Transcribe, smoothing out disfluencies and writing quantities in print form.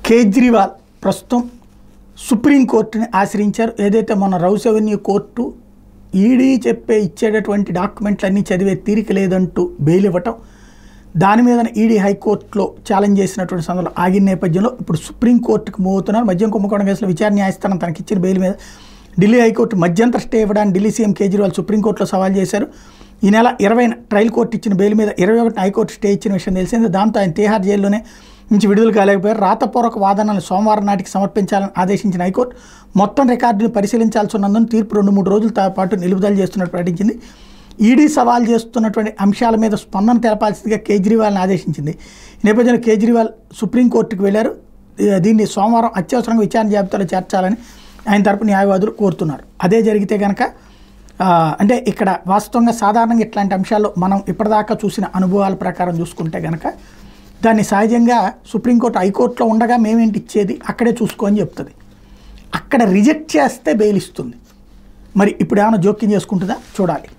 కేజ్రీవాల్ ప్రస్తుతం సుప్రీంకోర్టుని ఆశ్రయించారు. ఏదైతే మొన్న రౌస్ అవెన్యూ కోర్టు ఈడీ ఇచ్చేటటువంటి డాక్యుమెంట్లన్నీ చదివే తీరిక లేదంటూ బెయిల్ ఇవ్వటం, దాని మీద ఈడీ హైకోర్టులో ఛాలెంజ్ చేసినటువంటి సందర్భంలో ఆగిన నేపథ్యంలో ఇప్పుడు సుప్రీంకోర్టుకు మూవ్ అవుతున్నారు. మద్యం కుంభకోణం కేసులో విచారణ న్యాయస్థానం తనకిచ్చిన బెయిల్ మీద ఢిల్లీ హైకోర్టు మధ్యంతర స్టే ఇవ్వడానికి ఢిల్లీ సీఎం కేజ్రీవాల్ సుప్రీంకోర్టులో సవాల్ చేశారు. ఈ నెల 20న ట్రయల్ కోర్టు ఇచ్చిన బెయిల్ మీద 21న హైకోర్టు స్టే ఇచ్చిన విషయం తెలిసిందే. దాంతో ఆయన తిహార్ జైల్లోనే నుంచి విడుదల కాలేకపోయారు. రాతపూర్వక వాదనలు సోమవారం నాటికి సమర్పించాలని ఆదేశించిన హైకోర్టు మొత్తం రికార్డును పరిశీలించాల్సి ఉన్నందున తీర్పు 2-3 రోజుల పాటు నిలుపుదల చేస్తున్నట్టు ప్రకటించింది. ఈడీ సవాల్ చేస్తున్నటువంటి అంశాల మీద స్పందన తెలపాల్సిందిగా కేజ్రీవాల్ని ఆదేశించింది. ఈ నేపథ్యంలో కేజ్రీవాల్ సుప్రీంకోర్టుకు వెళ్లారు. దీన్ని సోమవారం అత్యవసరంగా విచారణ జాబితాలో చేర్చాలని ఆయన తరపు న్యాయవాదులు కోరుతున్నారు. అదే జరిగితే కనుక అంటే ఇక్కడ వాస్తవంగా సాధారణంగా ఇట్లాంటి అంశాల్లో మనం ఇప్పటిదాకా చూసిన అనుభవాల ప్రకారం చూసుకుంటే కనుక దాన్ని సహజంగా సుప్రీంకోర్టు హైకోర్టులో ఉండగా మేమేంటి ఇచ్చేది అక్కడే చూసుకోని చెప్తుంది. అక్కడ రిజెక్ట్ చేస్తే బెయిల్ ఇస్తుంది. మరి ఇప్పుడు ఏమైనా జోక్యం చేసుకుంటుందా చూడాలి.